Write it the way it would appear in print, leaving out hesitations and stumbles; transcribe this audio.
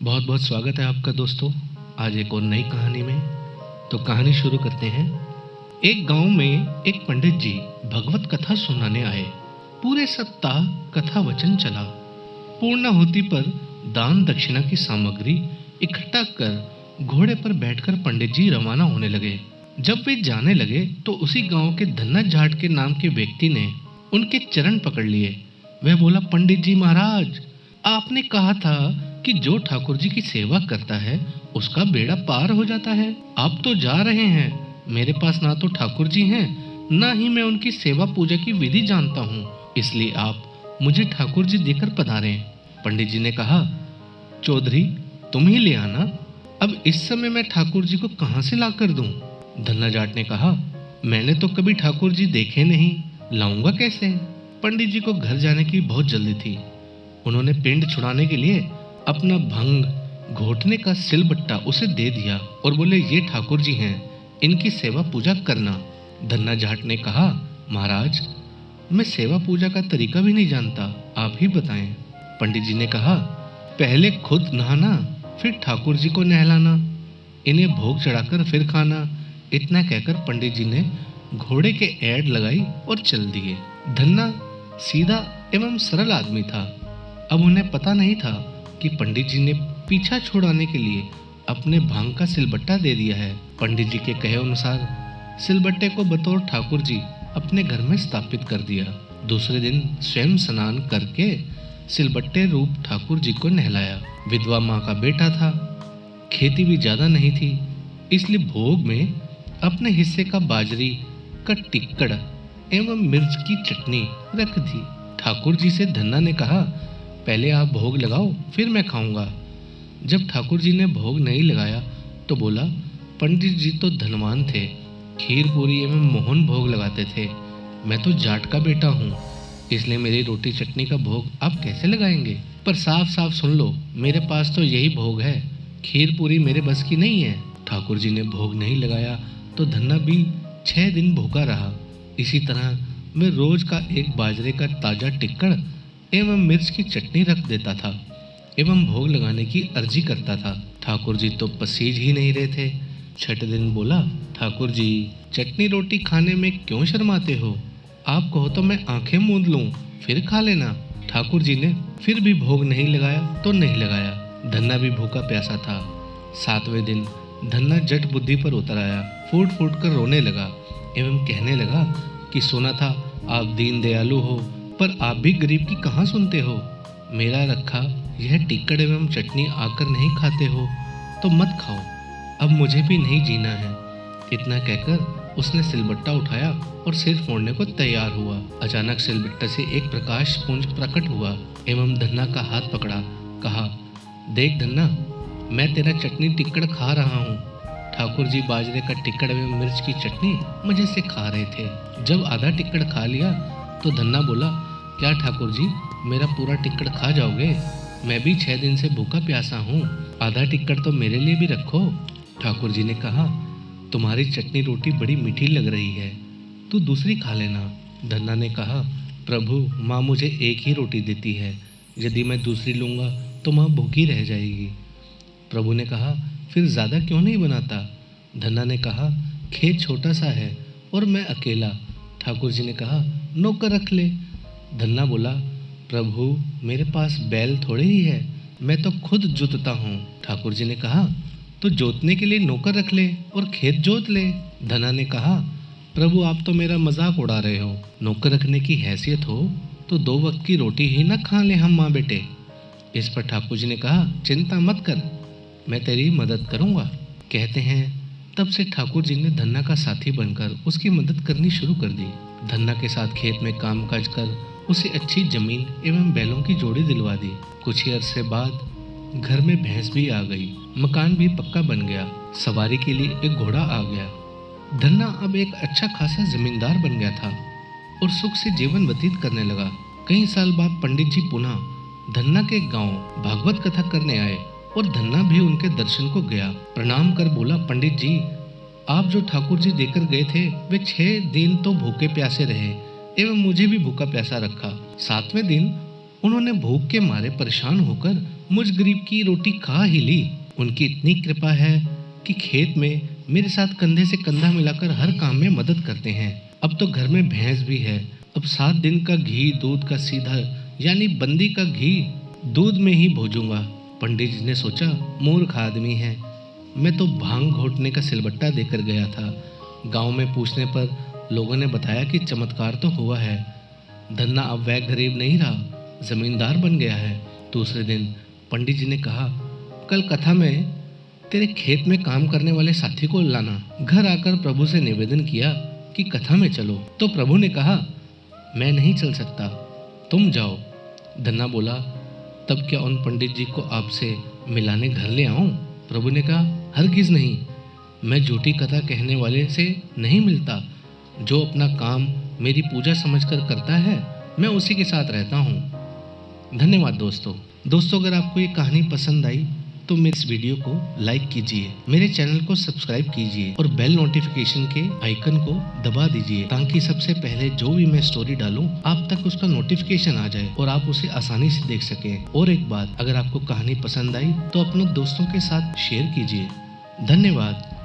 बहुत बहुत स्वागत है आपका दोस्तों। आज एक और नई कहानी में। तो कहानी शुरू करते हैं। एक गांव में एक पंडित जी भगवत कथा सुनाने आए। पूरे सप्ताह कथा वचन चला। पूर्णाहुति पर दान दक्षिणा की सामग्री इकट्ठा कर घोड़े पर बैठकर पंडित जी रवाना होने लगे। जब वे जाने लगे तो उसी गांव के धन्ना जाट के नाम के व्यक्ति ने उनके चरण पकड़ लिए। वह बोला, पंडित जी महाराज, आपने कहा था कि जो ठाकुर जी की सेवा करता है उसका बेड़ा पार हो जाता है। आप तो जा रहे हैं। मेरे पास ना तो ठाकुर जी हैं, ना ही मैं उनकी सेवा पूजा की विधि जानता हूँ, इसलिए आप मुझे ठाकुर जी देकर पधारें। पंडित जी ने कहा, चौधरी तुम ही ले आना। अब इस समय मैं ठाकुर जी को कहाँ से ला कर दूं? धन्ना जाट ने कहा, मैंने तो कभी ठाकुर जी देखे नहीं, लाऊंगा कैसे? पंडित जी को घर जाने की बहुत जल्दी थी। उन्होंने पिंड छुड़ाने के लिए अपना भंग घोटने का सिलबट्टा उसे दे दिया और बोले, ये ठाकुर जी हैं, इनकी सेवा पूजा करना। धन्ना जाट ने कहा, महाराज मैं सेवा पूजा का तरीका भी नहीं जानता, आप ही बताएं। पंडित जी ने कहा, पहले खुद नहाना, फिर ठाकुर जी को नहलाना, इन्हें भोग चढ़ाकर फिर खाना। इतना कहकर पंडित जी ने घोड़े के ऐड लगाई और चल दिए। धन्ना सीधा एवं सरल आदमी था। अब उन्हें पता नहीं था कि पंडित जी ने पीछा छुड़ाने के लिए अपने भांग का सिलबट्टा दे दिया है। पंडित जी के कहे अनुसार सिलबट्टे को बतौर ठाकुर जी अपने घर में स्थापित कर दिया। दूसरे दिन स्वयं स्नान करके सिलबट्टे रूप ठाकुर जी को नहलाया। विधवा माँ का बेटा था, खेती भी ज्यादा नहीं थी, इसलिए भोग में अपने हिस्से का बाजरी का टिक्कड़ एवं मिर्च की चटनी रख दी। ठाकुर जी से धन्ना ने कहा, पहले आप भोग लगाओ, फिर मैं खाऊंगा। जब ठाकुर जी ने भोग नहीं लगाया तो बोला, पंडित जी तो धनवान थे, खीर पूरी एवं मोहन भोग लगाते थे। मैं तो जाट का बेटा हूँ, इसलिए मेरी रोटी चटनी का भोग आप कैसे लगाएंगे? पर साफ साफ सुन लो, मेरे पास तो यही भोग है, खीर पूरी मेरे बस की नहीं है। ठाकुर जी ने भोग नहीं लगाया तो धन्ना भी 6 दिन भूखा रहा। इसी तरह मैं रोज का एक बाजरे का ताजा टिक्कड़ एवं मिर्च की चटनी रख देता था एवं भोग लगाने की अर्जी करता था। ठाकुर जी तो पसीज ही नहीं रहे थे। छठे दिन बोला, ठाकुर जी चटनी रोटी खाने में क्यों शर्माते हो? आप कहो तो मैं आंखें मूंद लूं, फिर खा लेना। ठाकुर जी ने फिर भी भोग नहीं लगाया तो नहीं लगाया। धन्ना भी भूखा प्यासा था। 7वें दिन धन्ना जट बुद्धि पर उतर आया, फूट फूट कर रोने लगा एवं कहने लगा कि सुना था आप दीन दयालु हो, पर आप भी गरीब की कहाँ सुनते हो? मेरा रखा यह टिक्कड़ एवं चटनी आकर नहीं खाते हो तो मत खाओ, अब मुझे भी नहीं जीना है। इतना कहकर उसने सिलबट्टा उठाया और सिर फोड़ने को तैयार हुआ। अचानक सिलबट्टे से एक प्रकाश पुंज प्रकट हुआ एवं धन्ना का हाथ पकड़ा। कहा, देख धन्ना, मैं तेरा चटनी टिक्कड़ खा रहा हूँ। ठाकुर जी बाजरे का टिक्कड़ एवं मिर्च की चटनी मजे से खा रहे थे। जब आधा टिक्कड़ खा लिया तो धन्ना बोला, क्या ठाकुर जी मेरा पूरा टिक्कड़ खा जाओगे? मैं भी 6 दिन से भूखा प्यासा हूँ, आधा टिक्कड़ तो मेरे लिए भी रखो। ठाकुर जी ने कहा, तुम्हारी चटनी रोटी बड़ी मीठी लग रही है, तू दूसरी खा लेना। धन्ना ने कहा, प्रभु माँ मुझे एक ही रोटी देती है, यदि मैं दूसरी लूँगा तो माँ भूखी रह जाएगी। प्रभु ने कहा, फिर ज़्यादा क्यों नहीं बनाता? धन्ना ने कहा, खेत छोटा सा है और मैं अकेला। ठाकुर जी ने कहा, नौकर रख ले। धन्ना बोला, प्रभु मेरे पास बैल थोड़े ही है, मैं तो खुद जोतता हूँ। ठाकुर जी ने कहा, तो जोतने के लिए नौकर रख ले और खेत जोत ले। धन्ना ने कहा, प्रभु आप तो मेरा मजाक उड़ा रहे हो, नौकर रखने की हैसियत हो तो 2 वक्त की रोटी ही न खा ले हम माँ बेटे। इस पर ठाकुर जी ने कहा, चिंता मत कर, मैं तेरी मदद करूँगा। कहते हैं तब से ठाकुर जी ने धन्ना का साथी बनकर उसकी मदद करनी शुरू कर दी। धन्ना के साथ खेत में कामकाज कर उसे अच्छी जमीन एवं बैलों की जोड़ी दिलवा दी। कुछ ही अरसे बाद घर में भैंस भी आ गई, मकान भी पक्का बन गया, सवारी के लिए एक घोड़ा आ गया। धन्ना अब एक अच्छा खासा जमींदार बन गया था और सुख से जीवन व्यतीत करने लगा। कई साल बाद पंडित जी पुनः धन्ना के गांव भागवत कथा करने आए और धन्ना भी उनके दर्शन को गया। प्रणाम कर बोला, पंडित जी आप जो ठाकुर जी देकर गए थे वे 6 दिन तो भूखे प्यासे रहे एवं मुझे भी भूखा प्यासा रखा। 7वें दिन उन्होंने भूख के मारे परेशान होकर मुझ गरीब की रोटी खा ही ली। उनकी इतनी कृपा है कि खेत में मेरे साथ कंधे से कंधा मिलाकर हर काम में मदद करते हैं। अब तो घर में भैंस भी है। अब 7 दिन का घी दूध का सीधा यानी बंदी का घी दूध में ही भोजूंगा। पंडित जी ने सोचा, मूर्ख आदमी है, मैं तो भांग घोटने का सिलबट्टा देकर गया था। गांव में पूछने पर लोगों ने बताया कि चमत्कार तो हुआ है। धन्ना अब वह गरीब नहीं रहा, जमींदार बन गया है। दूसरे दिन पंडित जी ने कहा, कल कथा में तेरे खेत में काम करने वाले साथी को लाना। घर आकर प्रभु से निवेदन किया कि कथा में चलो। तो प्रभु ने कहा, मैं नहीं चल सकता, तुम जाओ। धन्ना बोला, तब क्या उन पंडित जी को आपसे मिलाने घर ले आऊं? प्रभु ने कहा, हरगिज नहीं, मैं झूठी कथा कहने वाले से नहीं मिलता। जो अपना काम मेरी पूजा समझकर करता है, मैं उसी के साथ रहता हूँ। धन्यवाद दोस्तों, अगर आपको ये कहानी पसंद आई तो मेरे इस वीडियो को लाइक कीजिए, मेरे चैनल को सब्सक्राइब कीजिए और बेल नोटिफिकेशन के आइकन को दबा दीजिए ताकि सबसे पहले जो भी मैं स्टोरी डालूं आप तक उसका नोटिफिकेशन आ जाए और आप उसे आसानी से देख सकें। और एक बात, अगर आपको कहानी पसंद आई तो अपने दोस्तों के साथ शेयर कीजिए। धन्यवाद।